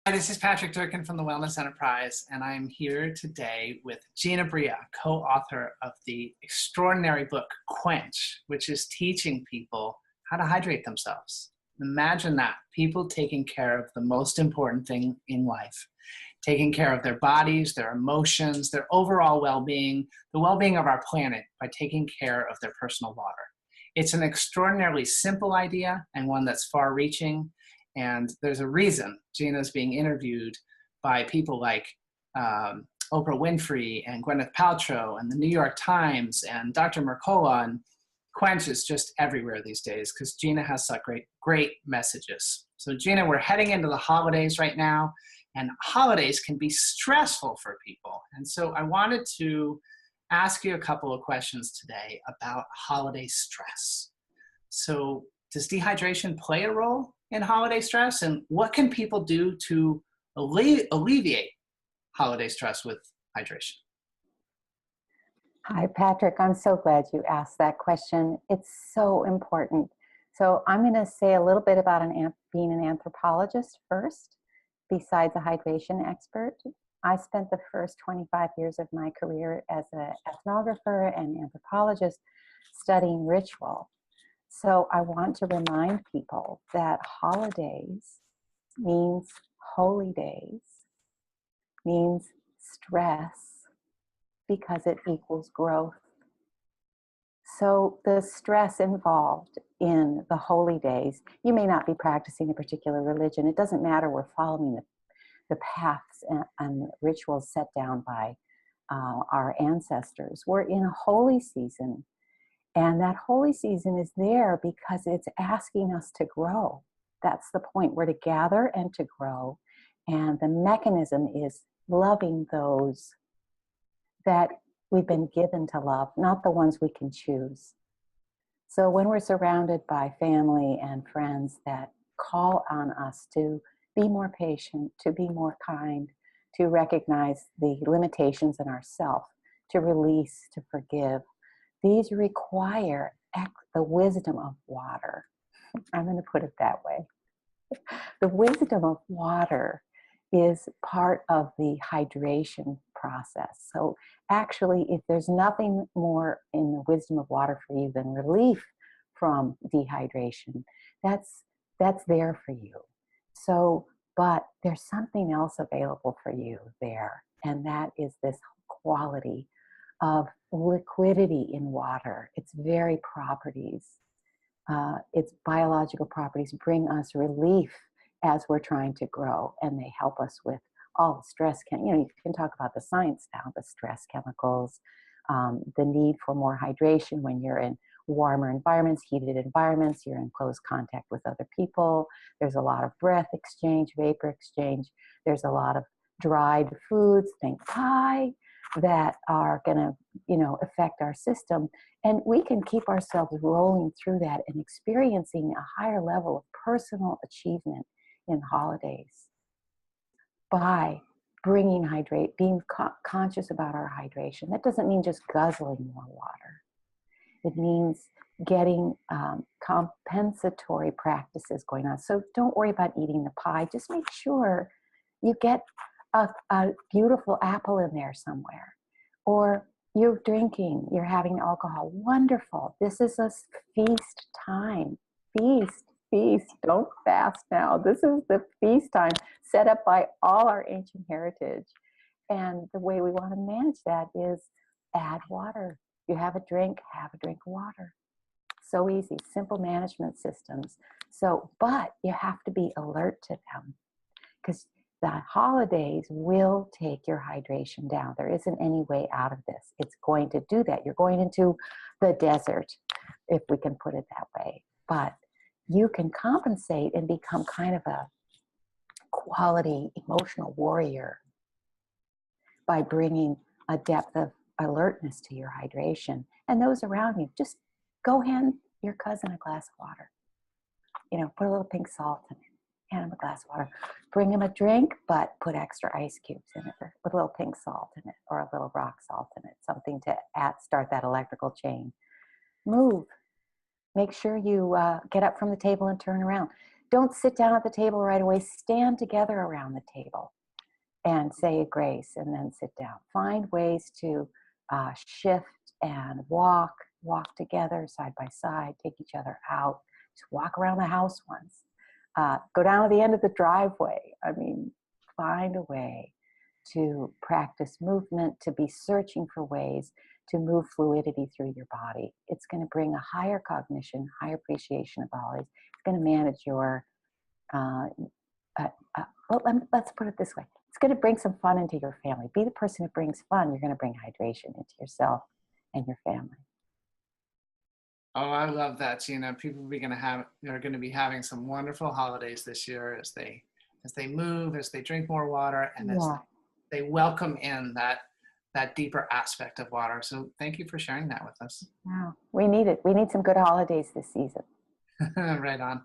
Hi, this is Patrick Durkin from the Wellness Enterprise, and I'm here today with Gina Bria, co-author of the extraordinary book, Quench, which is teaching people how to hydrate themselves. Imagine that, people taking care of the most important thing in life, taking care of their bodies, their emotions, their overall well-being, the well-being of our planet by taking care of their personal water. It's an extraordinarily simple idea and one that's far-reaching. And there's a reason Gina's being interviewed by people like Oprah Winfrey and Gwyneth Paltrow and the New York Times and Dr. Mercola. And Quench is just everywhere these days because Gina has such great messages. So Gina, we're heading into the holidays right now, and holidays can be stressful for people. And so I wanted to ask you a couple of questions today about holiday stress. So does dehydration play a role in holiday stress, and what can people do to alleviate holiday stress with hydration? Hi, Patrick. I'm so glad you asked that question. It's so important. So I'm going to say a little bit about being an anthropologist first, besides a hydration expert. I spent the first 25 years of my career as an ethnographer and anthropologist studying ritual. So I want to remind people that holidays means holy days, means stress, because it equals growth. So the stress involved in the holy days, you may not be practicing a particular religion. It doesn't matter. We're following the paths and rituals set down by our ancestors. We're in a holy season. And that holy season is there because it's asking us to grow. That's the point. We're to gather and to grow. And the mechanism is loving those that we've been given to love, not the ones we can choose. So when we're surrounded by family and friends that call on us to be more patient, to be more kind, to recognize the limitations in ourselves, to release, to forgive, these require the wisdom of water. I'm going to put it that way. The wisdom of water is part of the hydration process. So actually, if there's nothing more in the wisdom of water for you than relief from dehydration, that's there for you. So, but there's something else available for you there, and that is this quality of liquidity in water. Its very properties, its biological properties bring us relief as we're trying to grow, and they help us with all the stress. You can talk about the science now, the stress chemicals, the need for more hydration when you're in warmer environments, heated environments, you're in close contact with other people. There's a lot of breath exchange, vapor exchange. There's a lot of dried foods, think pie, that are going to, affect our system. And we can keep ourselves rolling through that and experiencing a higher level of personal achievement in holidays by being conscious about our hydration. That doesn't mean just guzzling more water. It means getting compensatory practices going on. So don't worry about eating the pie. Just make sure you get a beautiful apple in there somewhere. Or you're drinking, you're having alcohol. Wonderful. This is a feast time. Feast. Don't fast now. This is the feast time set up by all our ancient heritage. And the way we want to manage that is add water. You have a drink of water. So easy, simple management systems. So, but you have to be alert to them, because the holidays will take your hydration down. There isn't any way out of this. It's going to do that. You're going into the desert, if we can put it that way. But you can compensate and become kind of a quality emotional warrior by bringing a depth of alertness to your hydration. And those around you, just go hand your cousin a glass of water. Put a little pink salt in it. Hand him a glass of water. Bring him a drink, but put extra ice cubes in it, with a little pink salt in it, or a little rock salt in it, something to start that electrical chain. Move. Make sure you get up from the table and turn around. Don't sit down at the table right away. Stand together around the table and say a grace and then sit down. Find ways to shift and walk together side by side, take each other out, just walk around the house once. Go down to the end of the driveway. I mean, find a way to practice movement, to be searching for ways to move fluidity through your body. It's going to bring a higher cognition, higher appreciation of bodies. It's going to manage your, let's put it this way. It's going to bring some fun into your family. Be the person who brings fun. You're going to bring hydration into yourself and your family. Oh, I love that, Gina. People are going to be having some wonderful holidays this year as they move, as they drink more water, and as they welcome in that deeper aspect of water. So thank you for sharing that with us. Wow. We need it. We need some good holidays this season. Right on.